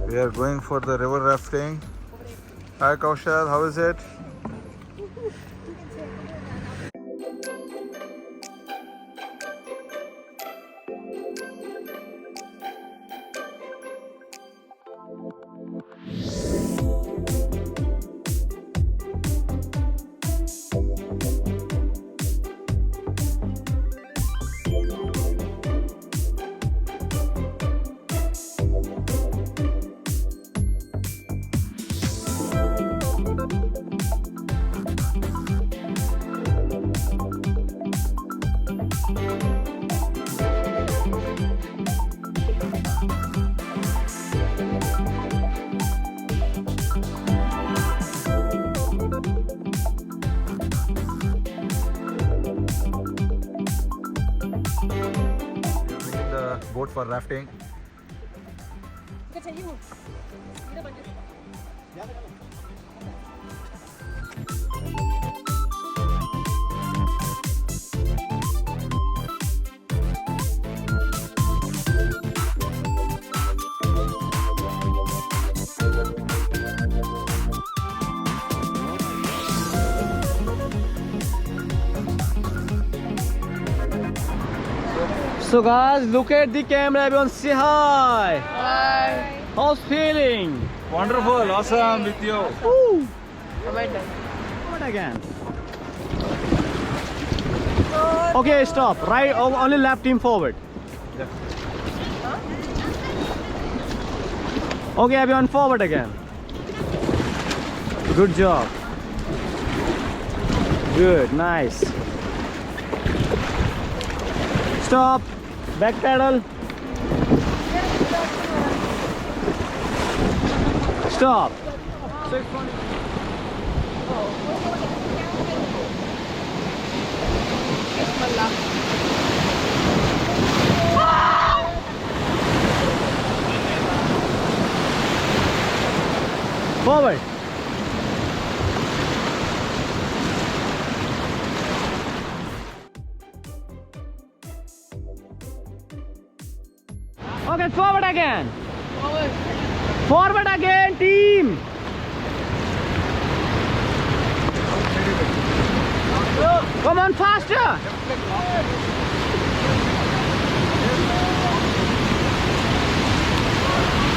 We are going for the river rafting. Hi Kaushal, how is it? Boat for rafting. So guys, look at the camera, everyone say hi. Hi. How's feeling? Wonderful, awesome with you. Woo! Am I done? What again? Okay, stop. Right, only left team forward. Okay, everyone forward again. Good job. Good, nice. Stop. Back pedal. Stop. Forward. Okay, forward again. Forward. Forward again, team. Come on, faster.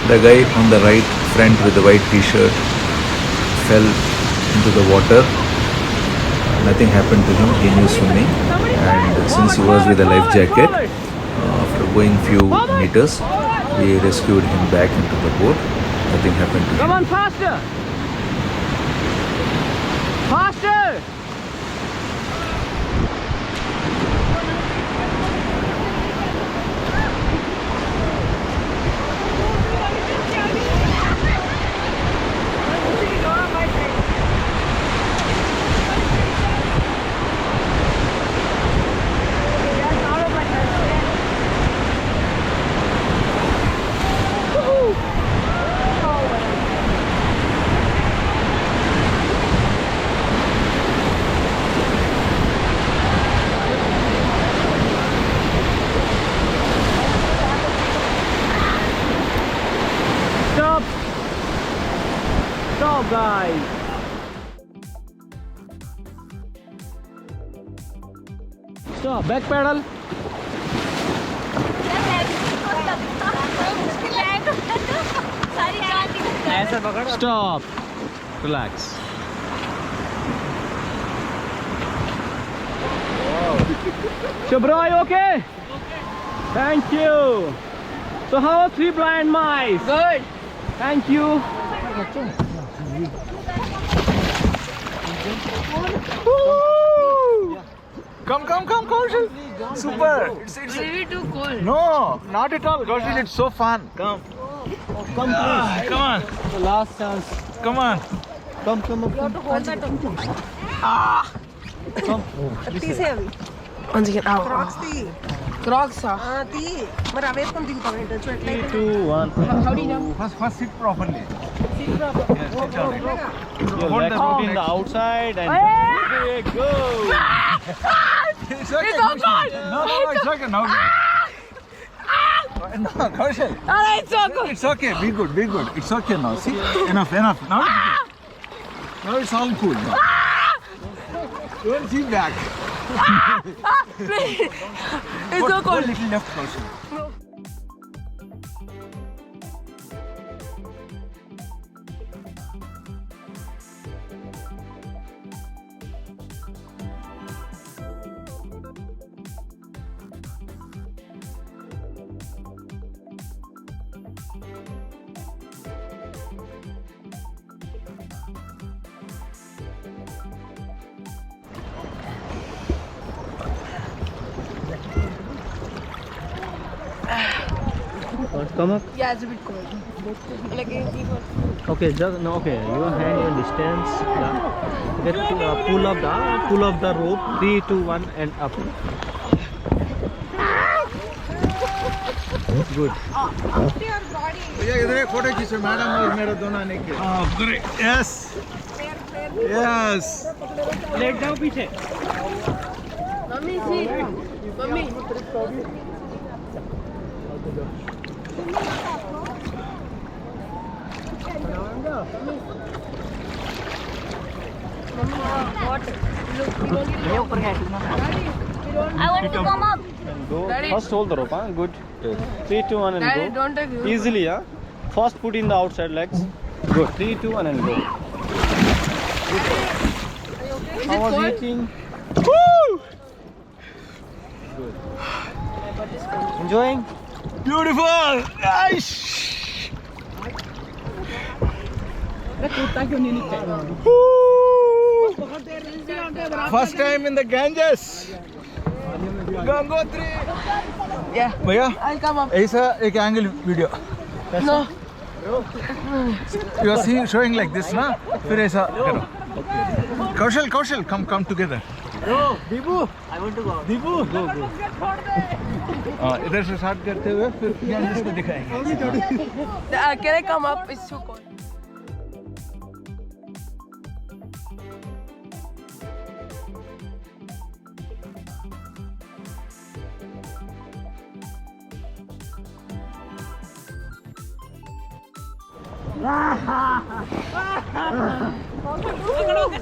The guy on the right front with the white t-shirt fell into the water. Nothing happened to him, he knew swimming, and since he was with a life jacket, after going few meters, we rescued him back into the boat. Nothing happened to him. Come on, faster. Faster. Stop. Stop, guys. Stop. Back pedal. Stop. Relax. So bro, are you okay? Thank you. So how are 3 blind mice? Good. Thank you. Woo! Come, Kaushal. Super. It's Maybe too cold. no, not at all. Kaushal, it's so fun. Come. Come please. Come on. The last chance. Come on. Come. You have to hold that on. Come. Once again, out. Crocs. మరి అవే వేసుకొని దిగుతాం ఏంటో 3, 2, 1. How do you jump? First sit properly. Sit proper. Yes, sit on it. Your Hold legs the rope put in the next. outside and go. It's okay. It's so cold. No, it's okay. Now. No, Kaushal. It's so cold. It's okay. Be good. Be good. It's okay now. See, enough. Now it's good. Now it's all cool. Now. Don't see back. Please. It's so Go cold. little left, Kaushal. Come up. Yeah, it's a bit cold. Like, Okay, just no. Okay, your hand in distance. Yeah. Get pull up the rope. 3, 2, 1, and up. Good. भैया इधर एक photo खींचो madam और मेरा दोनों आने के yes yes Leg down पीछे. Mummy, see. Mummy. What? Look, we don't get I want to come up. And go. Daddy. First hold the rope. Huh? Good. 3, 2, 1, and Daddy, go. don't take Easily, huh? First put in the outside legs. Good. 3, 2, 1, and go. Is How it was cold? eating? Woo! Good. Enjoying? beautiful nice first time in the Ganges Gangotri Yeah. भैया I'll come up. ऐसा एक angle video No. you are seeing showing like this ना फिर ऐसा करो कौशल come together Deepu I want to go. Deepu Go. इधर से start करते हुए फिर गैंजेस को दिखाएंगे Can I come up? It's too cold.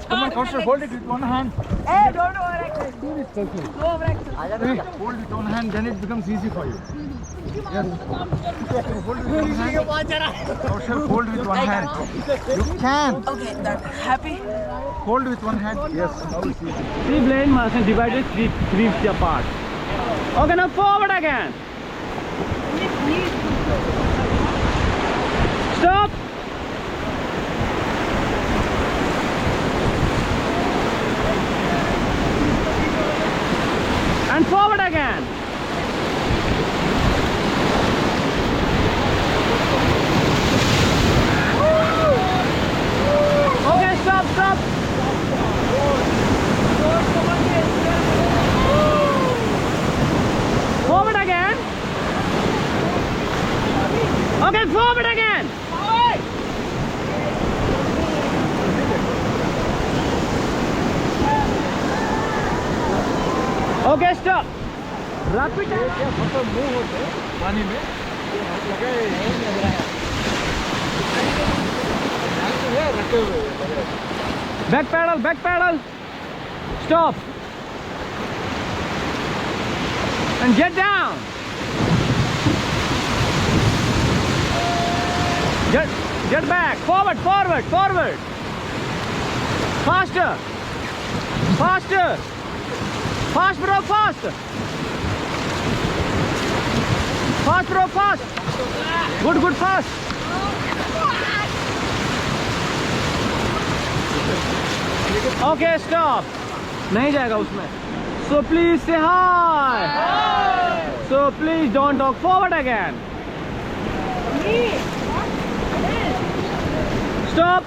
Come on, Kaushal, hold it with one hand. Hey, don't overact. Do this, Kaushal. No overact. Hey, hold with one hand, then it becomes easy for you. Yes. Hold with one hand. Kaushal, hold with one hand. You can. Okay, that. Happy? Hold with one hand. Yes, now it's easy. 3 blade marks and divided 3 apart. Okay, now forward again. Stop. And forward again. Okay, stop. Forward again. Okay, forward again. Okay, stop. Rapid. पानी में रखे हुए Back pedal. Stop. And get down. Get back. Forward. Faster. Fast, bro, fast. Fast, bro, fast. Good, fast. Okay, stop. नहीं जाएगा उसमें. So please say hi. So please don't talk. Forward again. Stop.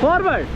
Forward.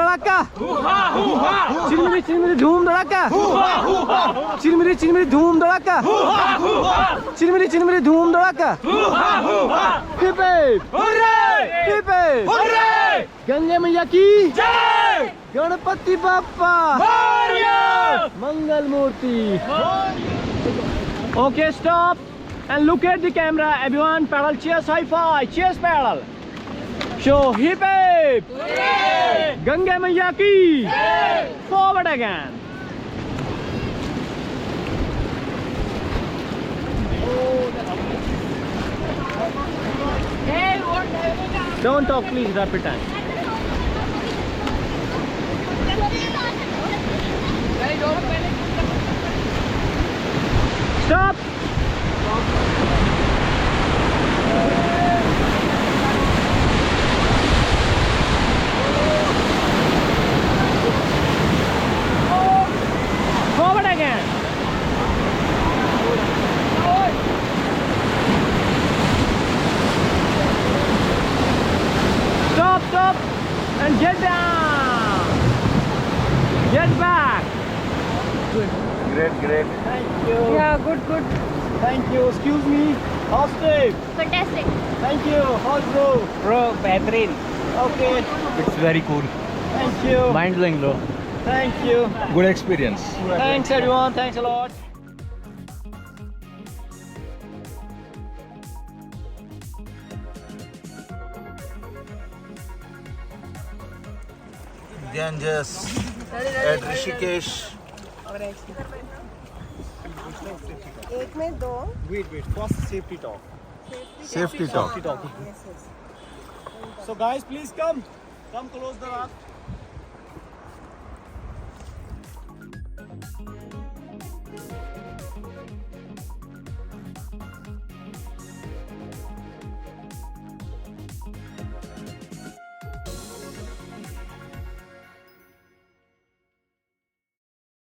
धड़ाका चिरमिरी चिरमिरी धूम धड़ाका चिरमिरी चिरमिरी धूम धड़ाका चिरमिरी चिरमिरी धूम धड़ाका hip hip Gange मैया की जय गणपति बाप्पा मंगल मूर्ति Okay, stop and look at the camera. Everyone, pedal, cheers, high five, cheers, pedal. Show hip hip. Ganga Maiya ki. Forward again. Don't talk, please. Rapid time. Stop. Forward again. Stop, stop, and get down. Get back. Good. Great. Thank you. Yeah, good. Thank you. Excuse me. How's Steve? Fantastic. Thank you. How's bro? Bro, Behtrin. Okay. It's very cool. Thank you. Mind blowing, bro. Thank you. Good experience. Thanks everyone. Thanks a lot. Ganges at Rishikesh. एक में दो. Wait. First safety talk. Safety talk. So guys, please come close the raft.